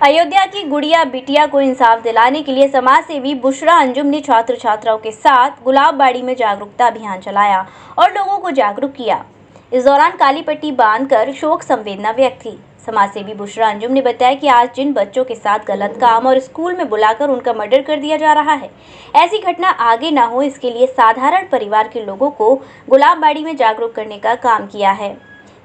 अयोध्या की गुड़िया बिटिया को इंसाफ दिलाने के लिए समाज सेवी बुशरा अंजुम ने छात्र छात्राओं के साथ गुलाबबाड़ी में जागरूकता अभियान चलाया और लोगों को जागरूक किया। इस दौरान काली पट्टी बांधकर शोक संवेदना व्यक्त की। समाज सेवी बुशरा अंजुम ने बताया कि आज जिन बच्चों के साथ गलत काम और स्कूल में बुलाकर उनका मर्डर कर दिया जा रहा है, ऐसी घटना आगे न हो, इसके लिए साधारण परिवार के लोगों को गुलाबबाड़ी में जागरूक करने का काम किया है।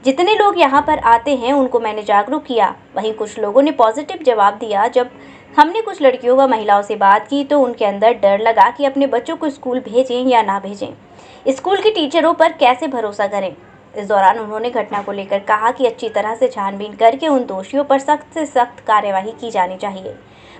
जितने लोग यहाँ पर आते हैं उनको मैंने जागरूक किया। वहीं कुछ लोगों ने पॉजिटिव जवाब दिया। जब हमने कुछ लड़कियों व महिलाओं से बात की तो उनके अंदर डर लगा कि अपने बच्चों को स्कूल भेजें या ना भेजें, स्कूल की टीचरों पर कैसे भरोसा करें। इस दौरान उन्होंने घटना को लेकर कहा कि अच्छी तरह से छानबीन करके उन दोषियों पर सख्त से सख्त कार्यवाही की जानी चाहिए।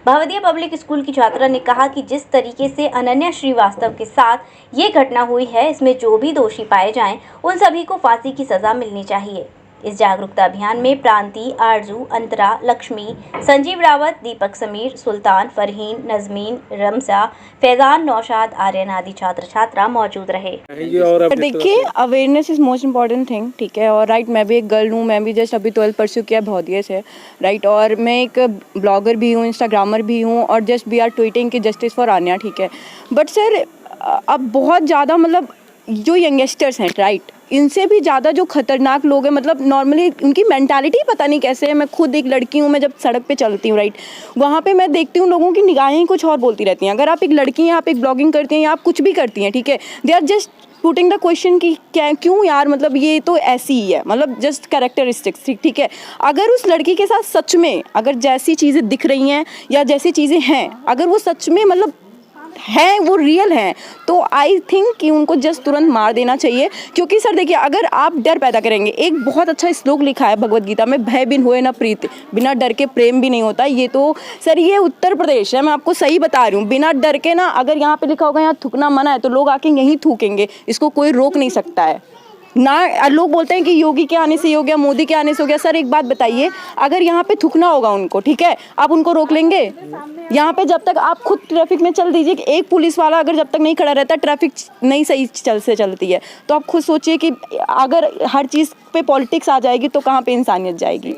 भवदिया पब्लिक स्कूल की छात्रा ने कहा कि जिस तरीके से अनन्या श्रीवास्तव के साथ ये घटना हुई है, इसमें जो भी दोषी पाए जाएं उन सभी को फांसी की सजा मिलनी चाहिए। इस जागरूकता अभियान में प्रांति, आरजू, अंतरा, लक्ष्मी, संजीव रावत, दीपक समीर, सुल्तान, फरहीन, नजमीन, रमजा, फैजान, नौशाद, आर्यन आदि छात्र छात्रा मौजूद रहे। देखिए, awareness is most important thing, ठीक है। और राइट, मैं भी एक गर्ल हूँ, मैं भी जस्ट अभी 12 परस्यू किया भौदिया से, राइट। और मैं एक ब्लॉगर भी हूँ, इंस्टाग्रामर भी हूँ, और जस्ट वी आर ट्वीटिंग की जस्टिस फॉर आन्या, ठीक है। बट सर, अब बहुत ज़्यादा मतलब जो यंगस्टर्स हैं, राइट, इनसे भी ज़्यादा जो खतरनाक लोग हैं, मतलब नॉर्मली उनकी मेंटालिटी पता नहीं कैसे है। मैं खुद एक लड़की हूँ, मैं जब सड़क पे चलती हूँ, राइट, वहाँ पे मैं देखती हूँ लोगों की निगाहें कुछ और बोलती रहती हैं। अगर आप एक लड़की हैं, आप एक ब्लॉगिंग करती हैं या आप कुछ भी करती हैं, ठीक है, they are just putting the question कि क्या, क्यों यार, मतलब ये तो ऐसी ही है, मतलब जस्ट कैरेक्टरिस्टिक्स, ठीक है। अगर उस लड़की के साथ सच में अगर जैसी चीज़ें दिख रही हैं या जैसी चीज़ें हैं, अगर वो सच में मतलब हैं, वो रियल हैं, तो आई थिंक कि उनको जस्ट तुरंत मार देना चाहिए। क्योंकि सर देखिए, अगर आप डर पैदा करेंगे, एक बहुत अच्छा श्लोक लिखा है भगवद गीता में, भय बिन होए न प्रीति, बिना डर के प्रेम भी नहीं होता। ये तो सर, ये उत्तर प्रदेश है, मैं आपको सही बता रही हूँ। बिना डर के ना, अगर यहाँ पे लिखा होगा यहाँ थूकना मना है, तो लोग आके यहीं थूकेंगे, इसको कोई रोक नहीं सकता है ना। लोग बोलते हैं कि योगी के आने से हो गया, मोदी के आने से हो गया। सर एक बात बताइए, अगर यहाँ पे थूकना होगा उनको, ठीक है, आप उनको रोक लेंगे? यहाँ पे जब तक आप खुद ट्रैफिक में चल दीजिए, एक पुलिस वाला अगर जब तक नहीं खड़ा रहता, ट्रैफिक नहीं सही चलती है, तो आप खुद सोचिए कि अगर हर चीज़ पे पॉलिटिक्स आ जाएगी तो कहाँ पे इंसानियत जाएगी।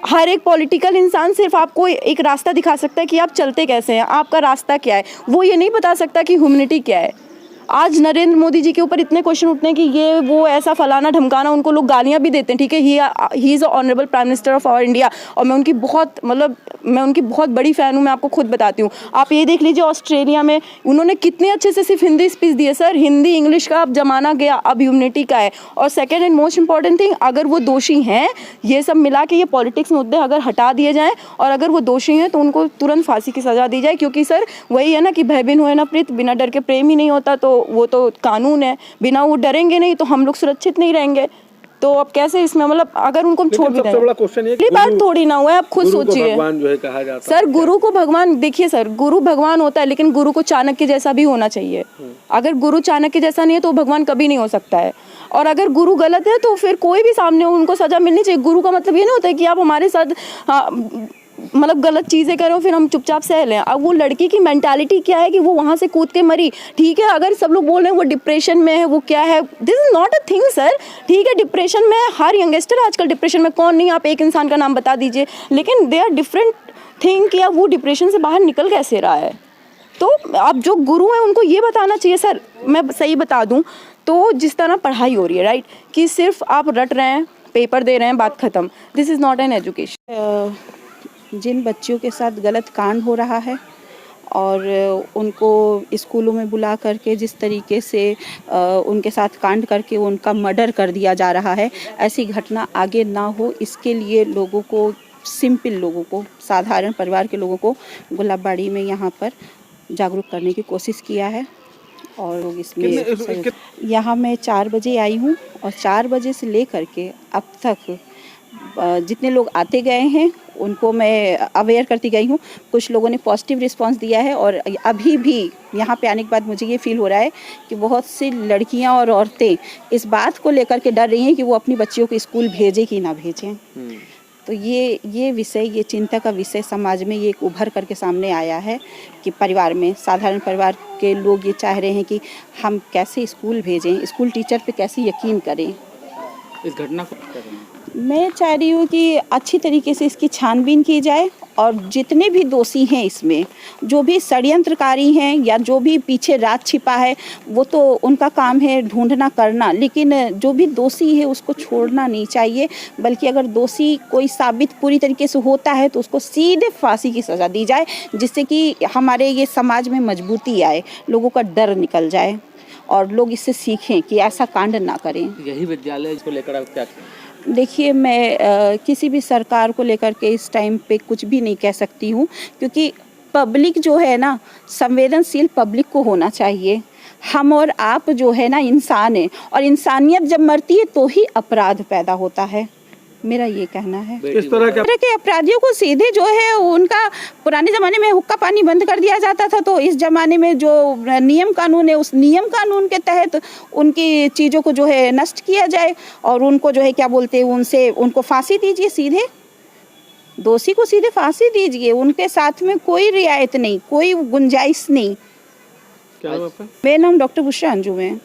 हर एक पॉलिटिकल इंसान सिर्फ आपको एक रास्ता दिखा सकता है कि आप चलते कैसे हैं, आपका रास्ता क्या है, वो ये नहीं बता सकता कि ह्यूमैनिटी क्या है। आज नरेंद्र मोदी जी के ऊपर इतने क्वेश्चन उठते हैं कि ये वो ऐसा फलाना ढमकाना, उनको लोग गालियां भी देते हैं, ठीक है। He is a honourable prime minister of our India, और मैं उनकी बहुत बड़ी फ़ैन हूँ। मैं आपको खुद बताती हूँ, आप ये देख लीजिए ऑस्ट्रेलिया में उन्होंने कितने अच्छे से सिर्फ हिंदी स्पीच दी है। सर हिंदी इंग्लिश का अब ज़माना गया, अब ह्यूमनिटी का है। और second and most important thing, अगर वो दोषी हैं, ये सब मिला के ये पॉलिटिक्स मुद्दे अगर हटा दिए जाएँ और अगर वो दोषी हैं तो उनको तुरंत फांसी की सज़ा दी जाए। क्योंकि सर वही है ना कि भय बिन होए न प्रीत, बिना डर के प्रेम ही नहीं होता। तो वो तो कानून है, बिना वो डरेंगे नहीं तो हम लोग सुरक्षित नहीं रहेंगे। तो अब कैसे इसमें, मतलब अगर उनको हम छोड़ भी दें, बड़ा क्वेश्चन है, ये बात थोड़ी ना हुआ है, आप खुद सोचिए। भगवान जो है कहा जाता है, सर गुरु को भगवान, देखिए सर, गुरु भगवान होता है, लेकिन गुरु को चाणक्य जैसा भी होना चाहिए। अगर गुरु चाणक्य जैसा नहीं है तो भगवान कभी नहीं हो सकता है। और अगर गुरु गलत है तो फिर कोई भी सामने हो, उनको सजा मिलनी चाहिए। गुरु का मतलब ये नहीं होता है कि आप हमारे साथ मतलब गलत चीज़ें करो फिर हम चुपचाप सह लें। अब वो लड़की की मेंटालिटी क्या है कि वो वहाँ से कूद के मरी, ठीक है। अगर सब लोग बोल रहे हैं वो डिप्रेशन में है, वो क्या है, this is not a thing sir, ठीक है। डिप्रेशन में हर यंगस्टर आजकल डिप्रेशन में, कौन नहीं, आप एक इंसान का नाम बता दीजिए। लेकिन दे आर डिफरेंट थिंग कि अब वो डिप्रेशन से बाहर निकल कैसे रहा है। तो अब जो गुरु हैं उनको ये बताना चाहिए। सर मैं सही बता दूँ तो जिस तरह पढ़ाई हो रही है, राइट, कि सिर्फ आप रट रहे हैं, पेपर दे रहे हैं, बात ख़त्म, this is not an education. जिन बच्चियों के साथ गलत कांड हो रहा है और उनको स्कूलों में बुला करके जिस तरीके से उनके साथ कांड करके उनका मर्डर कर दिया जा रहा है, ऐसी घटना आगे ना हो, इसके लिए लोगों को, सिंपल लोगों को, साधारण परिवार के लोगों को गुलाबबाड़ी में यहाँ पर जागरूक करने की कोशिश किया है। और लोग इसमें, यहाँ मैं 4 बजे आई हूँ और 4 बजे से लेकर के अब तक जितने लोग आते गए हैं उनको मैं अवेयर करती गई हूँ। कुछ लोगों ने पॉजिटिव रिस्पांस दिया है और अभी भी यहाँ पे आने के बाद मुझे ये फील हो रहा है कि बहुत सी लड़कियाँ और औरतें इस बात को लेकर के डर रही हैं कि वो अपनी बच्चियों को स्कूल भेजें कि ना भेजें। तो ये विषय, ये चिंता का विषय समाज में ये उभर करके सामने आया है कि परिवार में, साधारण परिवार के लोग ये चाह रहे हैं कि हम कैसे स्कूल भेजें, स्कूल टीचर पे कैसे यकीन करें। इस घटना को मैं चाह रही हूँ कि अच्छी तरीके से इसकी छानबीन की जाए और जितने भी दोषी हैं इसमें, जो भी षड्यंत्रकारी हैं या जो भी पीछे राज छिपा है, वो तो उनका काम है ढूंढना करना, लेकिन जो भी दोषी है उसको छोड़ना नहीं चाहिए। बल्कि अगर दोषी कोई साबित पूरी तरीके से होता है तो उसको सीधे फांसी की सज़ा दी जाए, जिससे कि हमारे ये समाज में मजबूती आए, लोगों का डर निकल जाए और लोग इससे सीखें कि ऐसा कांड ना करें। यही विद्यालय इसको लेकर आप क्या देखिए, मैं किसी भी सरकार को लेकर के इस टाइम पे कुछ भी नहीं कह सकती हूँ, क्योंकि पब्लिक जो है ना, संवेदनशील पब्लिक को होना चाहिए। हम और आप जो है ना इंसान है, और इंसानियत जब मरती है तो ही अपराध पैदा होता है, मेरा ये कहना है। इस तरह के अपराधियों को सीधे जो है उनका, पुराने ज़माने में हुक्का पानी बंद कर दिया जाता था, तो इस ज़माने में जो नियम कानून है उस नियम कानून के तहत उनकी चीज़ों को जो है नष्ट किया जाए और उनको जो है क्या बोलते हैं, उनको फांसी दीजिए, सीधे दोषी को सीधे फांसी दीजिए, उनके साथ में कोई रियायत नहीं, कोई गुंजाइश नहीं। क्या नाम आपका? मेरा नाम डॉक्टर बुशरा अंजुम है।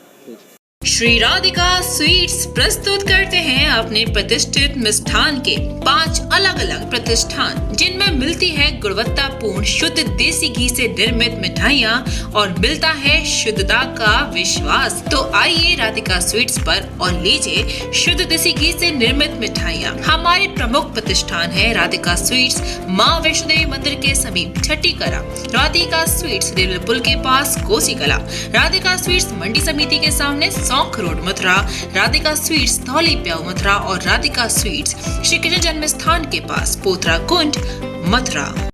श्री राधिका स्वीट्स प्रस्तुत करते हैं अपने प्रतिष्ठित मिष्ठान के 5 अलग अलग प्रतिष्ठान, जिनमें मिलती है गुणवत्तापूर्ण शुद्ध देसी घी से निर्मित मिठाइयाँ और मिलता है शुद्धता का विश्वास। तो आइए राधिका स्वीट्स पर और लीजिए शुद्ध देसी घी से निर्मित मिठाइयाँ। हमारे प्रमुख प्रतिष्ठान है राधिका स्वीट्स, माँ वैष्णो देवी मंदिर के समीप छठी कला, राधिका स्वीट्स रेलवे पुल के पास कोसी कला, राधिका स्वीट्स मंडी समिति के सामने सौंख रोड मथुरा, राधिका स्वीट्स धौली प्याऊ मथुरा और राधिका स्वीट्स श्री कृष्ण जन्म स्थान के पास पोथरा कुंड मथुरा।